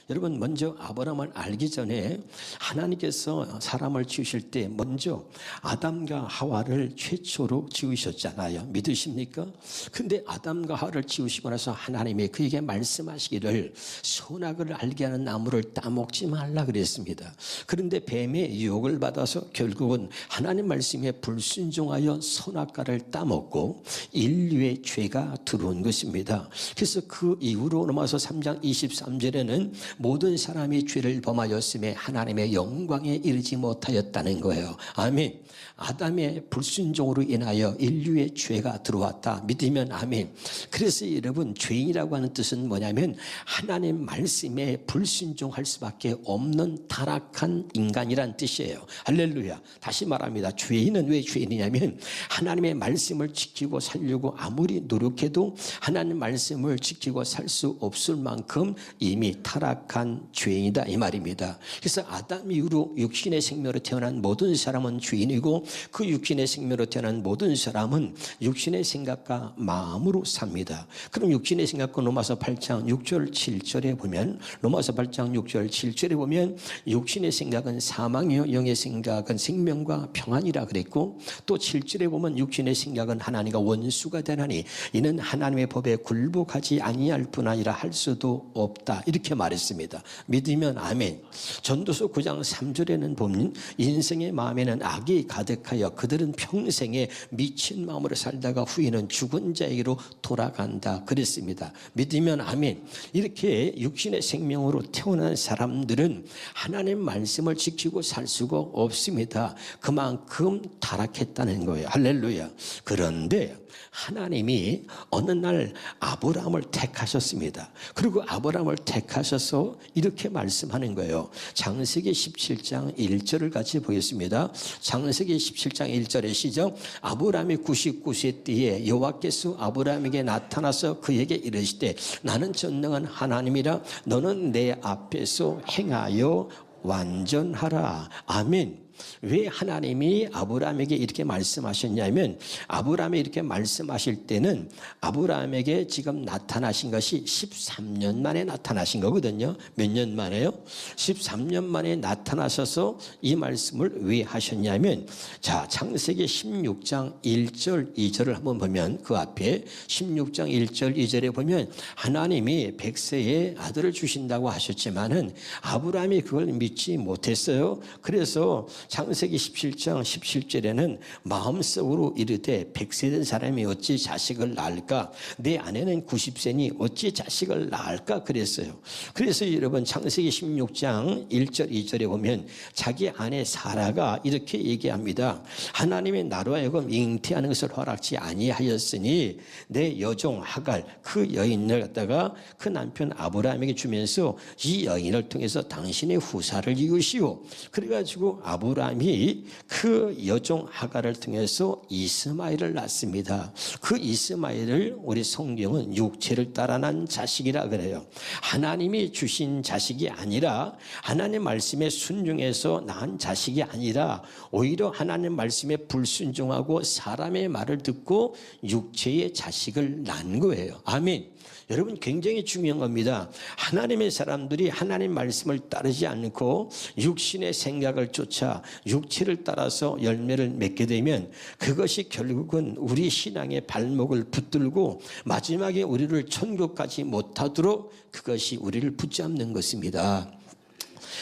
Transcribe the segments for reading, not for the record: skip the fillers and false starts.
여러분, 먼저 아브라함을 알기 전에 하나님께서 사람을 지으실 때 먼저 아담과 하와를 최초로 지으셨잖아요. 믿으십니까? 근데 아담과 하와를 지으시고 나서 하나님이 그에게 말씀하시기를 선악을 알게 하는 나무를 따먹지 말라 그랬습니다. 그런데 뱀의 유혹을 받아서 결국은 하나님 말씀에 불순종하여 선악과를 따먹고 인류의 죄가 들어온 것입니다. 그래서 그 이후로 넘어서 3장 23절에는 모든 사람이 죄를 범하였음에 하나님의 영광에 이르지 못하였다는 거예요. 아멘. 아담의 불순종으로 인하여 인류의 죄가 들어왔다. 믿으면 아멘. 그래서 여러분, 죄인이라고 하는 뜻은 뭐냐면 하나님 말씀에 불순종할 수밖에 없는 타락한 인간이란 뜻이에요. 할렐루야. 다시 말합니다. 죄인은 왜 죄인이냐면 하나님의 말씀을 지키고 살려고 아무리 노력해도 하나님 말씀을 지키고 살 수 없을 만큼 이미 타락한 죄인이다 이 말입니다. 그래서 아담 이후로 육신의 생명으로 태어난 모든 사람은 죄인이고 그 육신의 생명으로 태어난 모든 사람은 육신의 생각과 마음으로 삽니다. 그럼 육신의 생각과 로마서 8장 6절 7절에 보면 로마서 8장 6절 7절에 보면 육신의 생각은 사망이요 영의 생각은 생명과 평안이라 그랬고 또 7절에 보면 육신의 생각은 하나님과 원수가 되나니 이는 하나님의 법에 굴복하지 아니할 뿐 아니라 할 수도 없다 이렇게 말했습니다. 믿으면 아멘. 전도서 9장 3절에는 보면 인생의 마음에는 악이 가득하여 그들은 평생에 미친 마음으로 살다가 후에는 죽은 자에게로 돌아간다 그랬습니다. 믿으면 아멘. 이렇게 육신의 생명으로 태어난 사람들은 하나님 말씀을 지키고 살 수가 없습니다. 그만큼 타락했다는 거예요. 할렐루야. 그런데 하나님이 어느 날 아브라함을 택하셨습니다. 그리고 아브라함을 택하셔서 이렇게 말씀하는 거예요. 창세기 17장 1절을 같이 보겠습니다. 창세기 17장 1절의 시작. 아브라함이 99세 때에 여호와께서 아브라함에게 나타나서 그에게 이르시되 나는 전능한 하나님이라 너는 내 앞에서 행하여 완전하라. 아멘. 왜 하나님이 아브라함에게 이렇게 말씀하셨냐면 아브라함이 이렇게 말씀하실 때는 아브라함에게 지금 나타나신 것이 13년 만에 나타나신 거거든요. 몇 년 만에요? 13년 만에 나타나셔서 이 말씀을 왜 하셨냐면 자, 창세기 16장 1절 2절을 한번 보면 그 앞에 16장 1절 2절에 보면 하나님이 100세의 아들을 주신다고 하셨지만은 아브라함이 그걸 믿지 못했어요. 그래서 창세기 17장 17절에는 마음속으로 이르되 100세 된 사람이 어찌 자식을 낳을까? 내 아내는 90세니 어찌 자식을 낳을까? 그랬어요. 그래서 여러분 창세기 16장 1절 2절에 보면 자기 아내 사라가 이렇게 얘기합니다. 하나님의 나로 하여금 잉태하는 것을 허락지 아니하였으니 내 여종 하갈 그 여인을 갖다가 그 남편 아브라함에게 주면서 이 여인을 통해서 당신의 후사를 이으시오. 그래가지고 아브라함이 그 여종 하갈을 통해서 이스마엘을 낳습니다. 그 이스마엘을 우리 성경은 육체를 따라 난 자식이라 그래요. 하나님이 주신 자식이 아니라 하나님 말씀에 순종해서 낳은 자식이 아니라 오히려 하나님 말씀에 불순종하고 사람의 말을 듣고 육체의 자식을 낳은 거예요. 아멘. 여러분 굉장히 중요한 겁니다. 하나님의 사람들이 하나님 말씀을 따르지 않고 육신의 생각을 쫓아 육체를 따라서 열매를 맺게 되면 그것이 결국은 우리 신앙의 발목을 붙들고 마지막에 우리를 천국까지 못하도록 그것이 우리를 붙잡는 것입니다.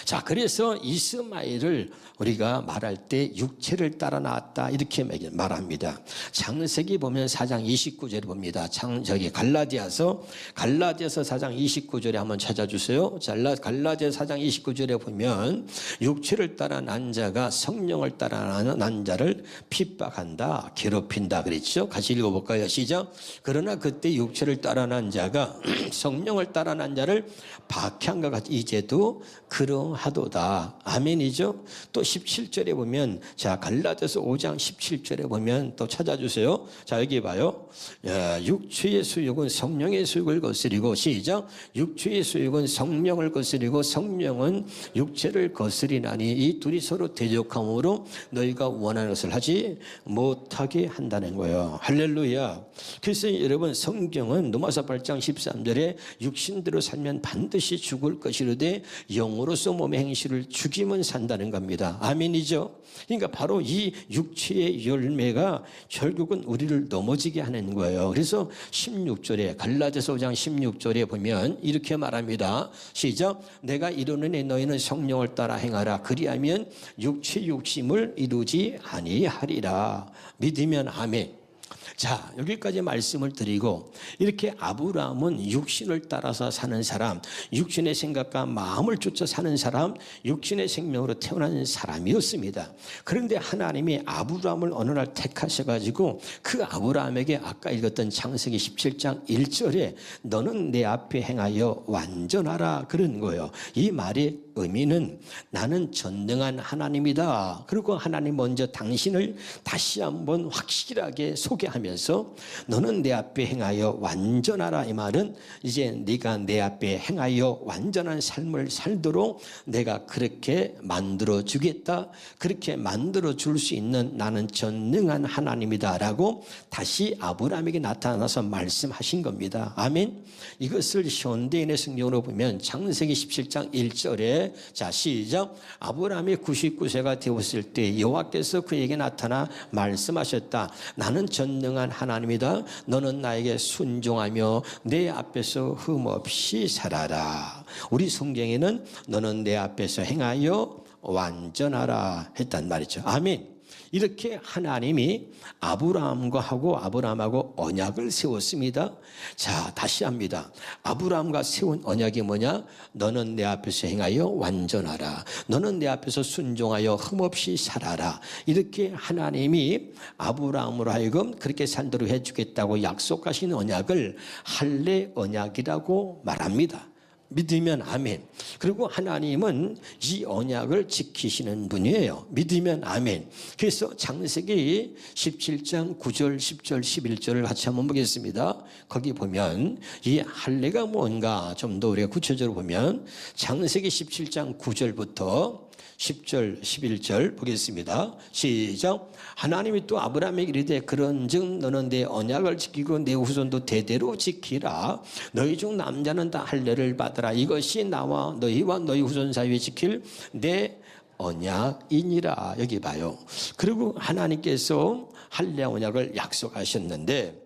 자, 그래서 이스마엘을 우리가 말할 때 육체를 따라 낳았다 이렇게 말합니다. 창세기 보면 4장 29절에 봅니다. 갈라디아서 4장 29절에 한번 찾아주세요. 갈라디아서 4장 29절에 보면 육체를 따라 난 자가 성령을 따라 난 자를 핍박한다, 괴롭힌다 그랬죠. 같이 읽어볼까요? 시작. 그러나 그때 육체를 따라 난 자가 성령을 따라 난 자를 박해한 것 같이 이제도 그러하니라. 하도다. 아멘이죠. 또 17절에 보면, 자, 갈라디아서 5장 17절에 보면 또 찾아주세요. 자, 여기 봐요. 육체의 수욕은 성령의 수욕을 거스리고, 시작. 육체의 수욕은 성령을 거스리고 성령은 육체를 거스리나니 이 둘이 서로 대적함으로 너희가 원하는 것을 하지 못하게 한다는 거예요. 할렐루야. 그래서 여러분, 성경은 로마서 8장 13절에 육신대로 살면 반드시 죽을 것이로되 영으로서 몸의 행실을 죽이면 산다는 겁니다. 아멘이죠. 그러니까 바로 이 육체의 열매가 결국은 우리를 넘어지게 하는 거예요. 그래서 16절에 갈라디아서 5장 16절에 보면 이렇게 말합니다. 시작. 내가 이르노니 너희는 성령을 따라 행하라. 그리하면 육체 욕심을 이루지 아니하리라. 믿으면 아멘. 자, 여기까지 말씀을 드리고, 이렇게 아브라함은 육신을 따라서 사는 사람, 육신의 생각과 마음을 쫓아 사는 사람, 육신의 생명으로 태어난 사람이었습니다. 그런데 하나님이 아브라함을 어느 날 택하셔가지고 그 아브라함에게 아까 읽었던 창세기 17장 1절에 너는 내 앞에 행하여 완전하라 그런 거예요. 이 말의 의미는 나는 전능한 하나님이다. 그리고 하나님 먼저 당신을 다시 한번 확실하게 소개하면서 너는 내 앞에 행하여 완전하라. 이 말은 이제 네가 내 앞에 행하여 완전한 삶을 살도록 내가 그렇게 만들어 주겠다. 그렇게 만들어 줄 수 있는 나는 전능한 하나님이다 라고 다시 아브라함에게 나타나서 말씀하신 겁니다. 아멘. 이것을 현대인의 성경으로 보면 창세기 17장 1절에 자, 시작. 아브라함이 99세가 되었을 때 여호와께서 그에게 나타나 말씀하셨다. 나는 전능한 하나님이다. 너는 나에게 순종하며 내 앞에서 흠없이 살아라. 우리 성경에는 너는 내 앞에서 행하여 완전하라 했단 말이죠. 아멘. 이렇게 하나님이 아브라함하고 언약을 세웠습니다. 자, 다시 합니다. 아브라함과 세운 언약이 뭐냐? 너는 내 앞에서 행하여 완전하라. 너는 내 앞에서 순종하여 흠없이 살아라. 이렇게 하나님이 아브라함으로 하여금 그렇게 살도록 해주겠다고 약속하신 언약을 할례 언약이라고 말합니다. 믿으면 아멘. 그리고 하나님은 이 언약을 지키시는 분이에요. 믿으면 아멘. 그래서 창세기 17장 9절, 10절, 11절을 같이 한번 보겠습니다. 거기 보면 이 할례가 뭔가 좀 더 우리가 구체적으로 보면 창세기 17장 9절부터 10절, 11절 보겠습니다. 시작. 하나님이 또 아브라함에게 이르되 그런즉 너는 내 언약을 지키고 내 후손도 대대로 지키라. 너희 중 남자는 다 할례를 받으라. 이것이 나와 너희와 너희 후손 사이에 지킬 내 언약이니라. 여기 봐요. 그리고 하나님께서 할례 언약을 약속하셨는데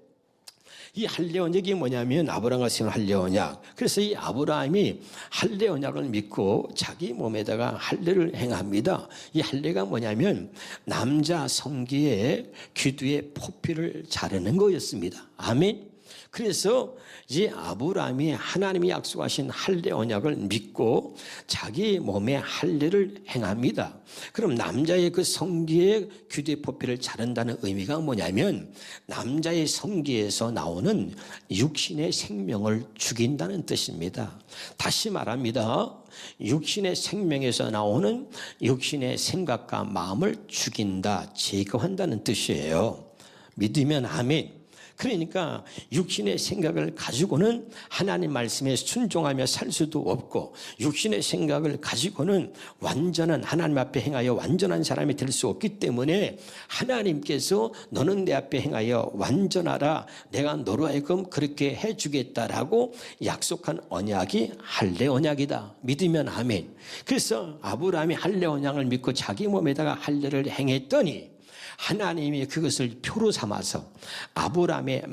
이 할례 언약이 뭐냐면 아브라함과 세운 할례 언약. 그래서 이 아브라함이 할례 언약을 믿고 자기 몸에다가 할례를 행합니다. 이 할례가 뭐냐면 남자 성기의 귀두의 포피를 자르는 거였습니다. 아멘. 그래서 이 아브라함이 하나님이 약속하신 할례 언약을 믿고 자기 몸에 할례를 행합니다. 그럼 남자의 그 성기의 귀두의 포피를 자른다는 의미가 뭐냐면 남자의 성기에서 나오는 육신의 생명을 죽인다는 뜻입니다. 다시 말합니다. 육신의 생명에서 나오는 육신의 생각과 마음을 죽인다, 제거한다는 뜻이에요. 믿으면 아멘. 그러니까 육신의 생각을 가지고는 하나님 말씀에 순종하며 살 수도 없고 육신의 생각을 가지고는 완전한 하나님 앞에 행하여 완전한 사람이 될 수 없기 때문에 하나님께서 너는 내 앞에 행하여 완전하라. 내가 너로 하여금 그렇게 해주겠다라고 약속한 언약이 할례 언약이다. 믿으면 아멘. 그래서 아브라함이 할례 언약을 믿고 자기 몸에다가 할례를 행했더니 하나님이 그것을 표로 삼아서 아브라함의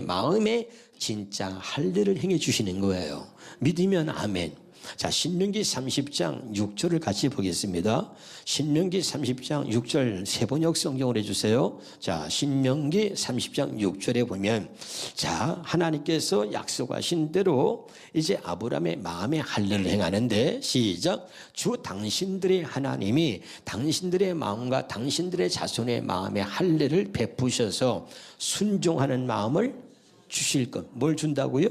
마음에 진짜 할례를 행해 주시는 거예요. 믿으면 아멘. 자, 신명기 30장 6절을 같이 보겠습니다. 신명기 30장 6절 세번역 성경을 해주세요. 자, 신명기 30장 6절에 보면 자, 하나님께서 약속하신 대로 이제 아브라함의 마음에 할례를 행하는데 시작. 주 당신들의 하나님이 당신들의 마음과 당신들의 자손의 마음에 할례를 베푸셔서 순종하는 마음을 주실 것. 뭘 준다고요?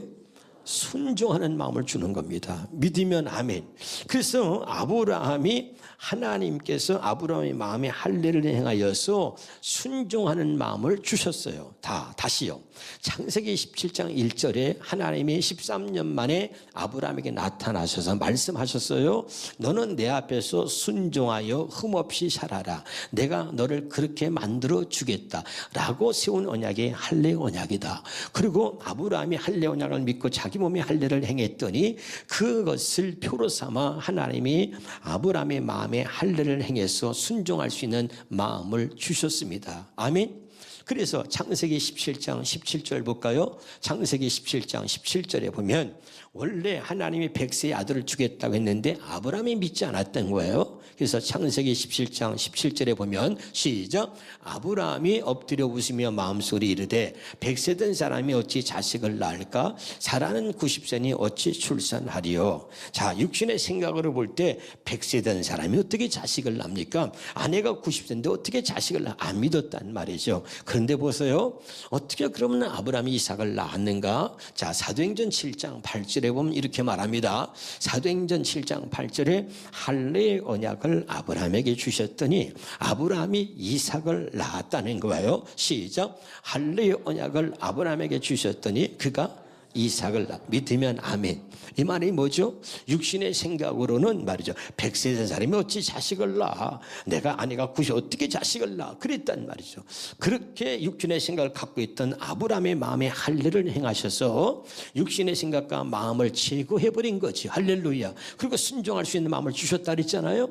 순종하는 마음을 주는 겁니다. 믿으면 아멘. 그래서 아브라함이 하나님께서 아브라함의 마음에 할례를 행하여서 순종하는 마음을 주셨어요. 다시요. 창세기 17장 1절에 하나님이 13년 만에 아브라함에게 나타나셔서 말씀하셨어요. 너는 내 앞에서 순종하여 흠없이 살아라. 내가 너를 그렇게 만들어 주겠다. 라고 세운 언약이 할례 언약이다. 그리고 아브라함이 할례 언약을 믿고 자기 몸에 할례를 행했더니 그것을 표로 삼아 하나님이 아브라함의 마음에 할례를 행해서 순종할 수 있는 마음을 주셨습니다. 아멘. 그래서 창세기 17장 17절 볼까요? 창세기 17장 17절에 보면 원래 하나님이 100세의 아들을 주겠다고 했는데 아브라함이 믿지 않았던 거예요. 그래서 창세기 17장 17절에 보면 시작. 아브라함이 엎드려 웃으며 마음속으로 이르되 100세 된 사람이 어찌 자식을 낳을까? 사라는 90세니 어찌 출산하리요? 자, 육신의 생각으로 볼 때 100세 된 사람이 어떻게 자식을 낳습니까? 아내가 90세인데 어떻게 자식을 안 믿었단 말이죠. 그런데 보세요. 어떻게 그러면 아브라함이 이삭을 낳았는가? 자, 사도행전 7장 8절에 보면 이렇게 말합니다. 사도행전 7장 8절에 할례의 언약을 아브라함에게 주셨더니 아브라함이 이삭을 낳았다는 거예요. 시작. 할례의 언약을 아브라함에게 주셨더니 그가 이삭을 믿으면 아멘. 이 말이 뭐죠? 육신의 생각으로는 말이죠. 100세 된 사람이 어찌 자식을 낳아? 내가 아내가 90 어떻게 자식을 낳아? 그랬단 말이죠. 그렇게 육신의 생각을 갖고 있던 아브라함의 마음에 할례를 행하셔서 육신의 생각과 마음을 제거해버린 거지. 할렐루야. 그리고 순종할 수 있는 마음을 주셨다 그랬잖아요.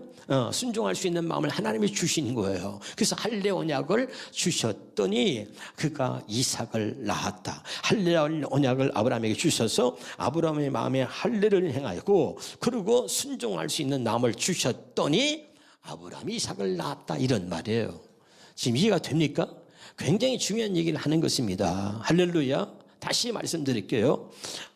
순종할 수 있는 마음을 하나님이 주신 거예요. 그래서 할례 언약을 주셨더니 그가 이삭을 낳았다. 할례 언약을 아브라함에게 주셔서 아브라함의 마음에 할례를 행하고 그리고 순종할 수 있는 마음을 주셨더니 아브라함이 이삭을 낳았다. 이런 말이에요. 지금 이해가 됩니까? 굉장히 중요한 얘기를 하는 것입니다. 할렐루야. 다시 말씀드릴게요.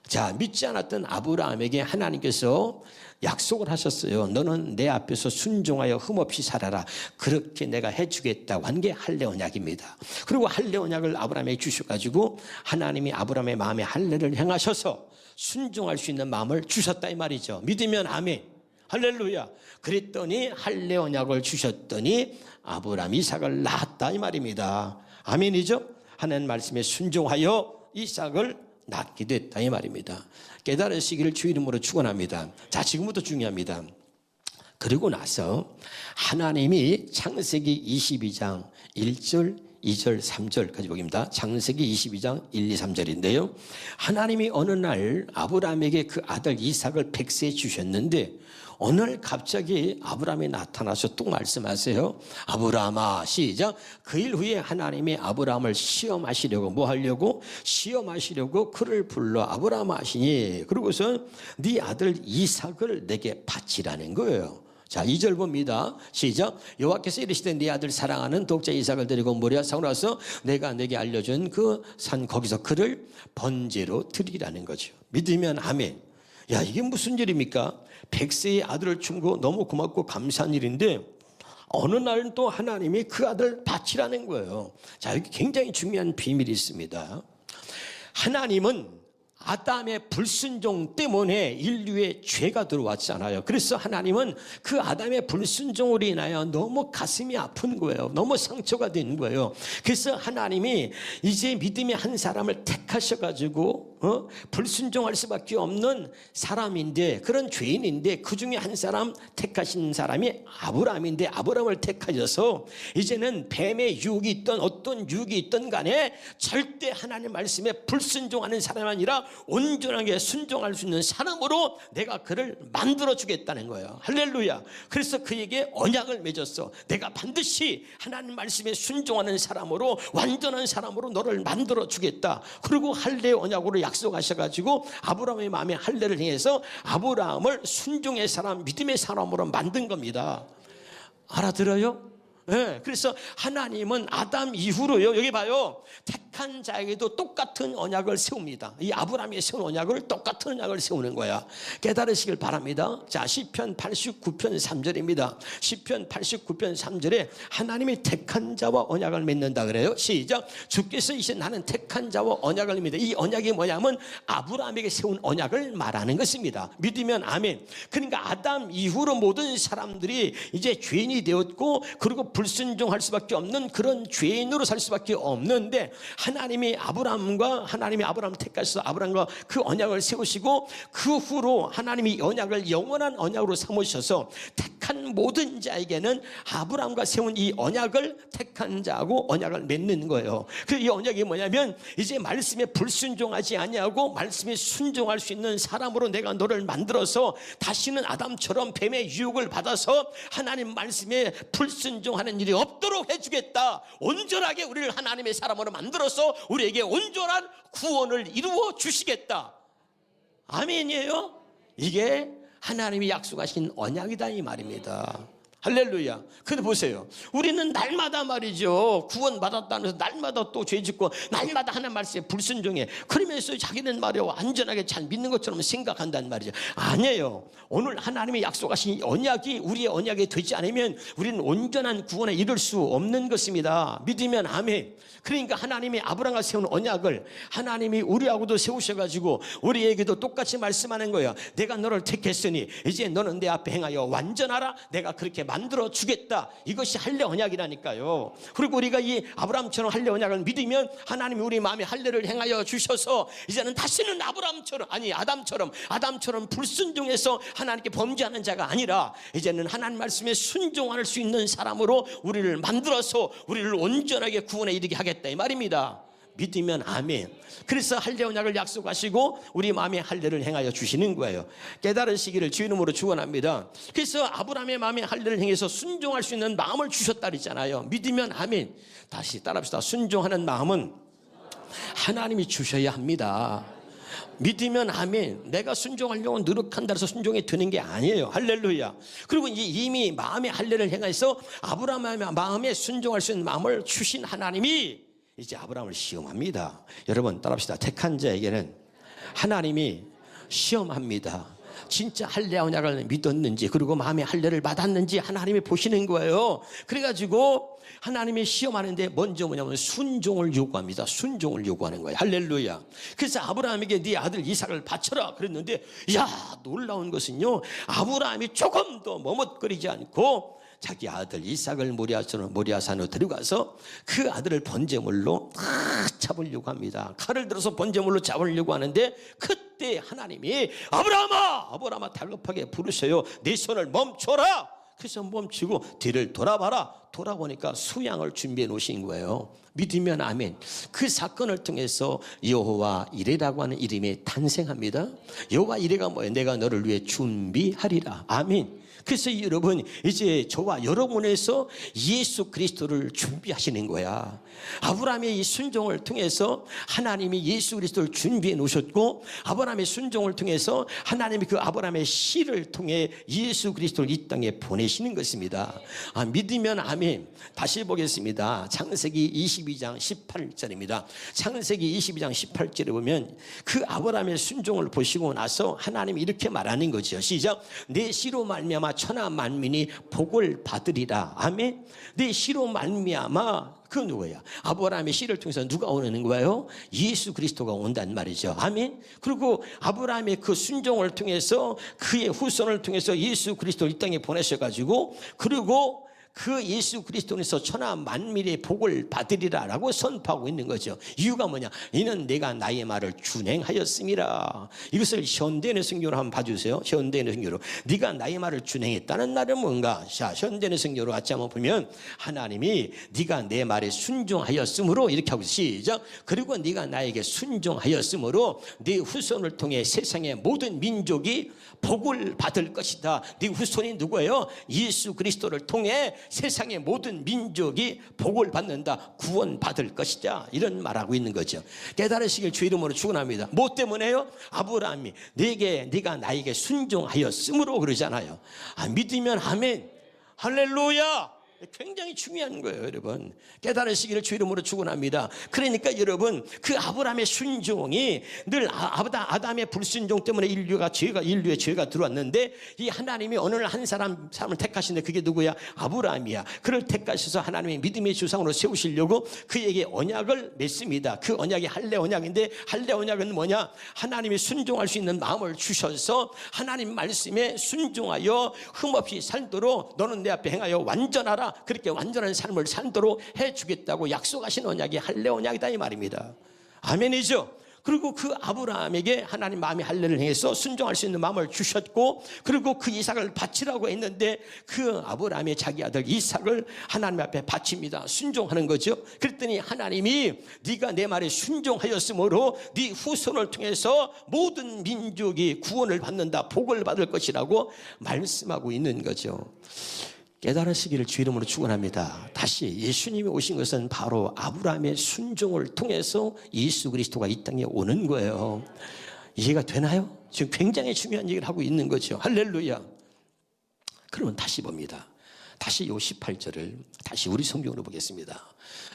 자, 믿지 않았던 아브라함에게 하나님께서 약속을 하셨어요. 너는 내 앞에서 순종하여 흠없이 살아라. 그렇게 내가 해주겠다고 한 게 할례 언약입니다. 그리고 할례 언약을 아브라함에게 주셔가지고 하나님이 아브라함의 마음에 할례를 행하셔서 순종할 수 있는 마음을 주셨다 이 말이죠. 믿으면 아멘. 할렐루야. 그랬더니 할례 언약을 주셨더니 아브라함이 이삭을 낳았다 이 말입니다. 아멘이죠. 하나님 말씀에 순종하여 이삭을 낳게 됐다 이 말입니다. 깨달으시기를 주 이름으로 축원합니다. 자, 지금부터 중요합니다. 그리고 나서 하나님이 창세기 22장 1절 2절 3절까지 보입니다. 창세기 22장 1, 2, 3절인데요. 하나님이 어느 날 아브라함에게 그 아들 이삭을 100세에 주셨는데 어느 날 갑자기 아브라함이 나타나서 또 말씀하세요. 아브라함아 시작. 그 일 후에 하나님이 아브라함을 시험하시려고 뭐 하려고? 시험하시려고 그를 불러 아브라함아 하시니 그러고서 네 아들 이삭을 내게 바치라는 거예요. 자, 2절 봅니다. 시작. 여호와께서 이르시되 네 아들 사랑하는 독자 이삭을 데리고 모리아 산으로 와서 내가 내게 알려준 그 산 거기서 그를 번제로 드리라는 거죠. 믿으면 아멘. 야, 이게 무슨 일입니까? 100세의 아들을 준 거 너무 고맙고 감사한 일인데 어느 날은 또 하나님이 그 아들 바치라는 거예요. 자, 여기 굉장히 중요한 비밀이 있습니다. 하나님은 아담의 불순종 때문에 인류에 죄가 들어왔잖아요. 그래서 하나님은 그 아담의 불순종으로 인하여 너무 가슴이 아픈 거예요. 너무 상처가 된 거예요. 그래서 하나님이 이제 믿음의 한 사람을 택하셔가지고 불순종할 수밖에 없는 사람인데 그런 죄인인데 그 중에 한 사람 택하신 사람이 아브라함인데 아브라함을 택하셔서 이제는 뱀의 유혹이 있던 어떤 유혹이 있던 간에 절대 하나님 말씀에 불순종하는 사람이 아니라 온전하게 순종할 수 있는 사람으로 내가 그를 만들어 주겠다는 거예요. 할렐루야. 그래서 그에게 언약을 맺었어. 내가 반드시 하나님 말씀에 순종하는 사람으로 완전한 사람으로 너를 만들어 주겠다. 그리고 할례 언약으로 약속하셔가지고 아브라함의 마음에 할례를 행해서 아브라함을 순종의 사람, 믿음의 사람으로 만든 겁니다. 알아들어요? 네, 그래서 하나님은 아담 이후로요, 여기 봐요, 택한 자에게도 똑같은 언약을 세웁니다. 이 아브라함이 세운 언약을 똑같은 언약을 세우는 거야. 깨달으시길 바랍니다. 자, 시편 89편 3절입니다. 시편 89편 3절에 하나님이 택한 자와 언약을 맺는다 그래요. 시작. 주께서 이제 나는 택한 자와 언약을 맺는다. 이 언약이 뭐냐면 아브라함에게 세운 언약을 말하는 것입니다. 믿으면 아멘. 그러니까 아담 이후로 모든 사람들이 이제 죄인이 되었고, 그리고 불순종할 수밖에 없는 그런 죄인으로 살 수밖에 없는데, 하나님이 아브라함을 택하셔서 아브라함과 그 언약을 세우시고, 그 후로 하나님이 언약을 영원한 언약으로 삼으셔서 택한 모든 자에게는 아브라함과 세운 이 언약을 택한 자하고 언약을 맺는 거예요. 그 이 언약이 뭐냐면, 이제 말씀에 불순종하지 아니하고 말씀에 순종할 수 있는 사람으로 내가 너를 만들어서 다시는 아담처럼 뱀의 유혹을 받아서 하나님 말씀에 불순종하는 일이 없도록 해주겠다. 온전하게 우리를 하나님의 사람으로 만들어서 우리에게 온전한 구원을 이루어 주시겠다. 아멘이에요. 이게 하나님이 약속하신 언약이다 이 말입니다. 할렐루야. 근데 보세요, 우리는 날마다 말이죠, 구원받았다는 해서 날마다 또 죄짓고 날마다 하나님 말씀에 불순종해. 그러면서 자기는 말이요 안전하게 잘 믿는 것처럼 생각한단 말이죠. 아니에요. 오늘 하나님이 약속하신 언약이 우리의 언약이 되지 않으면 우리는 온전한 구원에 이를 수 없는 것입니다. 믿으면 아멘. 그러니까 하나님이 아브라함과 세운 언약을 하나님이 우리하고도 세우셔가지고 우리에게도 똑같이 말씀하는 거예요. 내가 너를 택했으니 이제 너는 내 앞에 행하여 완전하라. 내가 그렇게 만들어 주겠다. 이것이 할례 언약이라니까요. 그리고 우리가 이 아브라함처럼 할례 언약을 믿으면 하나님이 우리 마음에 할례를 행하여 주셔서 이제는 다시는 아담처럼 불순종해서 하나님께 범죄하는 자가 아니라 이제는 하나님 말씀에 순종할 수 있는 사람으로 우리를 만들어서 우리를 온전하게 구원에 이르게 하겠다 이 말입니다. 믿으면 아멘. 그래서 할례 언약을 약속하시고 우리 마음에 할례를 행하여 주시는 거예요. 깨달으시기를 주 이름으로 축원합니다. 그래서 아브라함의 마음에 할례를 행해서 순종할 수 있는 마음을 주셨다 그랬잖아요. 믿으면 아멘. 다시 따라합시다. 순종하는 마음은 하나님이 주셔야 합니다. 믿으면 아멘. 내가 순종하려고 노력한다 해서 순종이 되는 게 아니에요. 할렐루야. 그리고 이미 마음의 할례를 행해서 아브라함의 마음에 순종할 수 있는 마음을 주신 하나님이 이제 아브라함을 시험합니다. 여러분 따라합시다. 택한 자에게는 하나님이 시험합니다. 진짜 할례 언약을 믿었는지, 그리고 마음의 할례를 받았는지 하나님이 보시는 거예요. 그래가지고 하나님이 시험하는데 먼저 뭐냐면 순종을 요구합니다. 순종을 요구하는 거예요. 할렐루야. 그래서 아브라함에게 네 아들 이삭을 바쳐라 그랬는데, 야, 놀라운 것은요, 아브라함이 조금 더 머뭇거리지 않고 자기 아들 이삭을 모리아산으로 데려가서 그 아들을 번제물로 잡으려고 합니다. 칼을 들어서 번제물로 잡으려고 하는데, 그때 하나님이 아브라함아 다급하게 부르셔요. 네 손을 멈춰라. 그래서 멈추고 뒤를 돌아봐라. 돌아보니까 수양을 준비해 놓으신 거예요. 믿으면 아멘. 그 사건을 통해서 여호와 이레라고 하는 이름이 탄생합니다. 여호와 이레가 뭐예요? 내가 너를 위해 준비하리라. 아멘. 그래서 여러분, 이제 저와 여러분에서 예수 그리스도를 준비하시는 거야. 아브라함의 이 순종을 통해서 하나님이 예수 그리스도를 준비해 놓으셨고, 아브라함의 순종을 통해서 하나님이 그 아브라함의 씨를 통해 예수 그리스도를 이 땅에 보내시는 것입니다. 믿으면 아멘. 다시 보겠습니다. 창세기 22장 18절입니다. 창세기 22장 18절에 보면 그 아브라함의 순종을 보시고 나서 하나님이 이렇게 말하는 거죠. 시작. 내 씨로 말미암아 천하 만민이 복을 받으리라. 아멘. 내 씨로 말미암아, 그 누구야? 아브라함의 씨를 통해서 누가 오는 거예요? 예수 그리스도가 온단 말이죠. 아멘. 그리고 아브라함의 그 순종을 통해서 그의 후손을 통해서 예수 그리스도를 이 땅에 보내셔가지고, 그리고 그 예수 그리스도에서 천하 만민의 복을 받으리라라고 선포하고 있는 거죠. 이유가 뭐냐? 이는 내가 나의 말을 준행하였음이라. 이것을 현대인의 성경으로 한번 봐주세요. 현대인의 성경으로. 네가 나의 말을 준행했다는 말은 뭔가? 자, 현대인의 성경으로 같이 한번 보면 하나님이 네가 내 말에 순종하였으므로, 이렇게 하고 시작. 그리고 네가 나에게 순종하였으므로 네 후손을 통해 세상의 모든 민족이 복을 받을 것이다. 네 후손이 누구예요? 예수 그리스도를 통해 세상의 모든 민족이 복을 받는다. 구원받을 것이다. 이런 말하고 있는 거죠. 깨달으시길 주 이름으로 축원합니다. 뭐 때문에요? 아브라함이 네가 나에게 순종하였으므로 그러잖아요. 믿으면 아멘. 할렐루야. 굉장히 중요한 거예요, 여러분. 깨달으시기를 주 이름으로 축원합니다. 그러니까 여러분, 그 아브라함의 순종이 늘 아담의 불순종 때문에 인류의 죄가 들어왔는데, 이 하나님이 어느 날 한 사람을 택하시는데 그게 누구야? 아브라함이야. 그를 택하셔서 하나님의 믿음의 주상으로 세우시려고 그에게 언약을 맺습니다. 그 언약이 할례 언약인데, 할례 언약은 뭐냐? 하나님이 순종할 수 있는 마음을 주셔서 하나님 말씀에 순종하여 흠없이 살도록 너는 내 앞에 행하여 완전하라, 그렇게 완전한 삶을 살도록 해주겠다고 약속하신 언약이 할례 언약이다 이 말입니다. 아멘이죠. 그리고 그 아브라함에게 하나님 마음이 할례를 행해서 순종할 수 있는 마음을 주셨고, 그리고 그 이삭을 바치라고 했는데 그 아브라함의 자기 아들 이삭을 하나님 앞에 바칩니다. 순종하는 거죠. 그랬더니 하나님이 네가 내 말에 순종하였으므로 네 후손을 통해서 모든 민족이 구원을 받는다, 복을 받을 것이라고 말씀하고 있는 거죠. 깨달으시기를 주 이름으로 축원합니다. 다시 예수님이 오신 것은 바로 아브라함의 순종을 통해서 예수 그리스도가 이 땅에 오는 거예요. 이해가 되나요? 지금 굉장히 중요한 얘기를 하고 있는 거죠. 할렐루야. 그러면 다시 봅니다. 다시 요 18절을 다시 우리 성경으로 보겠습니다.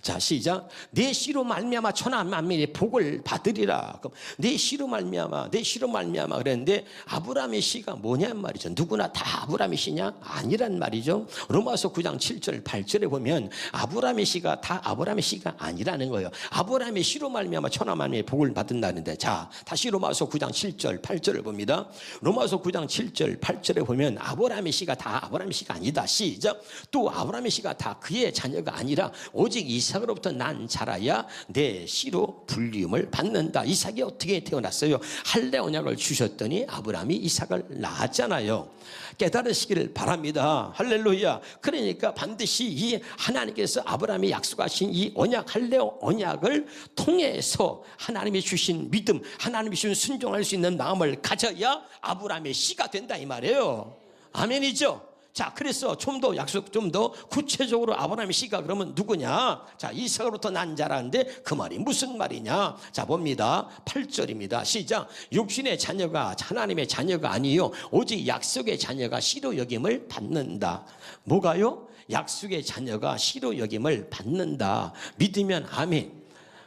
자, 시작. 내 씨로 말미암아 천하 만민이 복을 받으리라. 그럼 내 씨로 말미암아 그랬는데 아브라함의 씨가 뭐냐 말이죠. 누구나 다 아브라함의 씨냐? 아니란 말이죠. 로마서 9장 7절 8절에 보면 아브라함의 씨가 다 아브라함의 씨가 아니라는 거예요. 아브라함의 씨로 말미암아 천하 만민이 복을 받는다는데, 자, 다시 로마서 9장 7절 8절을 봅니다. 로마서 9장 7절 8절에 보면 아브라함의 씨가 다 아브라함의 씨가 아니다. 시작. 또 아브라함의 씨가 다 그의 자녀가 아니라 오직 이삭으로부터 난 자라야 내 씨로 불리움을 받는다. 이삭이 어떻게 태어났어요? 할례 언약을 주셨더니 아브라함이 이삭을 낳았잖아요. 깨달으시기를 바랍니다. 할렐루야. 그러니까 반드시 이 하나님께서 아브라함이 약속하신 이 언약, 할례 언약을 통해서 하나님이 주신 믿음, 하나님이 주신 순종할 수 있는 마음을 가져야 아브라함의 씨가 된다 이 말이에요. 아멘이죠. 자, 그래서 좀 더 약속, 좀 더 구체적으로 아브라함의 씨가 그러면 누구냐? 자, 이삭으로부터 난 자라는데 그 말이 무슨 말이냐? 자, 봅니다. 8절입니다. 시작. 육신의 자녀가 하나님의 자녀가 아니요 오직 약속의 자녀가 씨로 여김을 받는다. 뭐가요? 약속의 자녀가 씨로 여김을 받는다. 믿으면 아멘.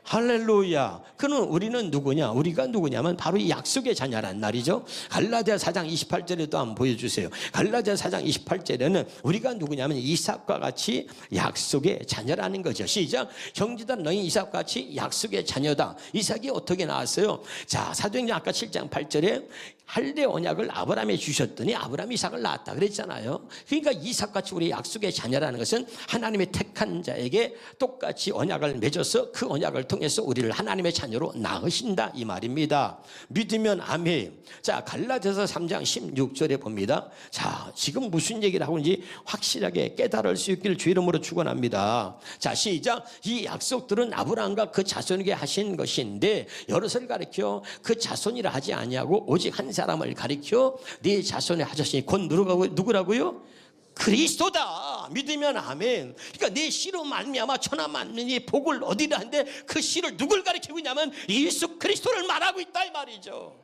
할렐루야. 그는 우리는 누구냐? 우리가 누구냐면 바로 이 약속의 자녀란 말이죠. 갈라디아 4장 28절에 또 한번 보여주세요. 갈라디아 4장 28절에는 우리가 누구냐면 이삭과 같이 약속의 자녀라는 거죠. 시작. 형제들 너희 이삭과 같이 약속의 자녀다. 이삭이 어떻게 나왔어요? 자, 사도행전 아까 7장 8절에 할례 언약을 아브라함에 주셨더니 아브라함이 이삭을 낳았다 그랬잖아요. 그러니까 이삭같이 우리 약속의 자녀라는 것은 하나님의 택한 자에게 똑같이 언약을 맺어서 그 언약을 통해서 우리를 하나님의 자녀로 낳으신다 이 말입니다. 믿으면 아멘. 자, 갈라디아서 3장 16절에 봅니다. 자, 지금 무슨 얘기를 하고 있는지 확실하게 깨달을 수 있기를 주 이름으로 축원합니다. 자, 시작. 이 약속들은 아브라함과 그 자손에게 하신 것인데 여럿을 가리켜 그 자손이라 하지 아니하고 오직 한 사람을 가리켜 네 자손의 하셨으니 곧 누구라고요? 그리스도다. 믿으면 아멘. 그러니까 내 씨로 말미암아 천하 만민이 복을 얻으려 하는데 그 씨를 누굴 가리키고 있냐면 예수 그리스도를 말하고 있다 이 말이죠.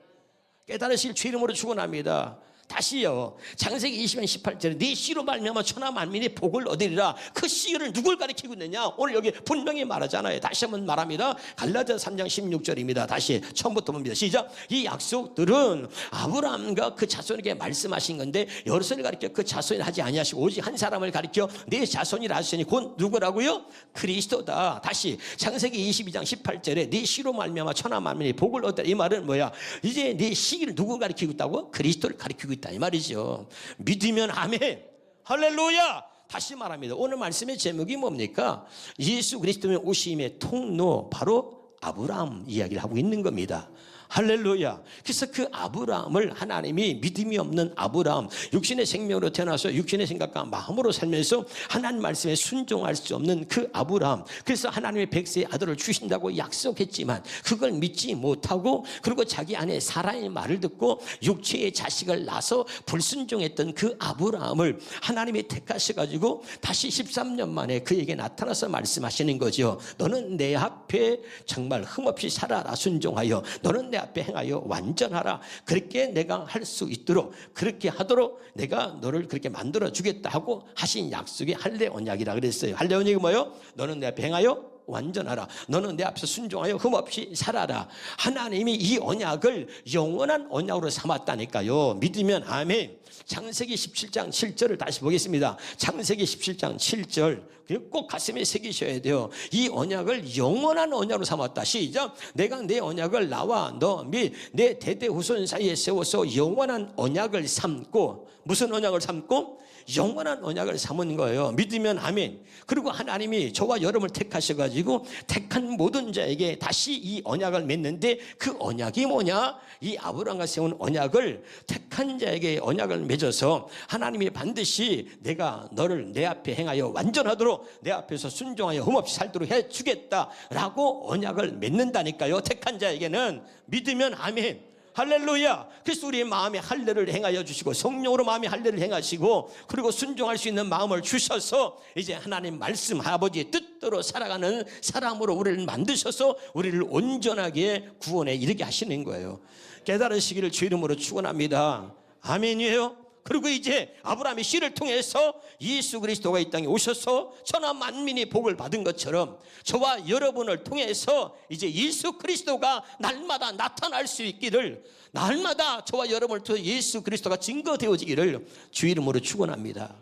깨달으실 주 이름으로 축원합니다. 다시요. 창세기 20장 18절에 네 씨로 말미암아 천하 만민이 복을 얻으리라. 그 씨를 누굴 가리키고 있느냐? 오늘 여기 분명히 말하잖아요. 다시 한번 말합니다. 갈라디아 3장 16절입니다. 다시 처음부터 봅니다. 시작. 이 약속들은 아브라함과 그 자손에게 말씀하신 건데 여럿을 가리켜 그 자손이 하지 아니하시고 오직 한 사람을 가리켜 내 자손이라 하시니 곧 누구라고요? 그리스도다. 다시 창세기 22장 18절에 네 씨로 말미암아 천하 만민이 복을 얻다. 이 말은 뭐야? 이제 네 씨를 누구 가리키고 있다고? 그리스도를 가리키고 있다 이 말이죠. 믿으면 아멘. 할렐루야. 다시 말합니다. 오늘 말씀의 제목이 뭡니까? 예수 그리스도의 오심의 통로, 바로 아브라함 이야기를 하고 있는 겁니다. 할렐루야. 그래서 그 아브라함을 하나님이 믿음이 없는 아브라함, 육신의 생명으로 태어나서 육신의 생각과 마음으로 살면서 하나님 말씀에 순종할 수 없는 그 아브라함, 그래서 하나님의 백세의 아들을 주신다고 약속했지만 그걸 믿지 못하고 그리고 자기 아내 사라의 말을 듣고 육체의 자식을 낳아서 불순종했던 그 아브라함을 하나님이 택하셔가지고 다시 13년 만에 그에게 나타나서 말씀하시는 거죠. 너는 내 앞에 정말 흠없이 살아라. 순종하여 너는 내 내 앞에 행하여 완전하라. 그렇게 내가 할 수 있도록, 그렇게 하도록 내가 너를 그렇게 만들어 주겠다 하고 하신 약속이 할례 언약이라 그랬어요. 할례 언약이 뭐예요? 너는 내 앞에 행하여 완전하라. 너는 내 앞에서 순종하여 흠없이 살아라. 하나님이 이 언약을 영원한 언약으로 삼았다니까요. 믿으면 아멘. 창세기 17장 7절을 다시 보겠습니다. 창세기 17장 7절 꼭 가슴에 새기셔야 돼요. 이 언약을 영원한 언약으로 삼았다. 시작. 내가 내 언약을 나와 너 및 내 대대 후손 사이에 세워서 영원한 언약을 삼고, 무슨 언약을 삼고? 영원한 언약을 삼은 거예요. 믿으면 아멘. 그리고 하나님이 저와 여러분을 택하셔가지고 택한 모든 자에게 다시 이 언약을 맺는데, 그 언약이 뭐냐? 이 아브라함과 세운 언약을, 택한 자에게 언약을 맺어서 하나님이 반드시 내가 너를 내 앞에 행하여 완전하도록 내 앞에서 순종하여 흠없이 살도록 해주겠다라고 언약을 맺는다니까요. 택한 자에게는. 믿으면 아멘. 할렐루야. 그래서 우리의 마음에 할례를 행하여 주시고, 성령으로 마음에 할례를 행하시고, 그리고 순종할 수 있는 마음을 주셔서 이제 하나님 말씀, 아버지의 뜻대로 살아가는 사람으로 우리를 만드셔서 우리를 온전하게 구원에 이르게 하시는 거예요. 깨달으시기를 주 이름으로 축원합니다. 아멘이에요. 그리고 이제 아브라함의 씨를 통해서 예수 그리스도가 이 땅에 오셔서 천하 만민이 복을 받은 것처럼 저와 여러분을 통해서 이제 예수 그리스도가 날마다 나타날 수 있기를, 날마다 저와 여러분을 통해 예수 그리스도가 증거되어지기를 주 이름으로 축원합니다.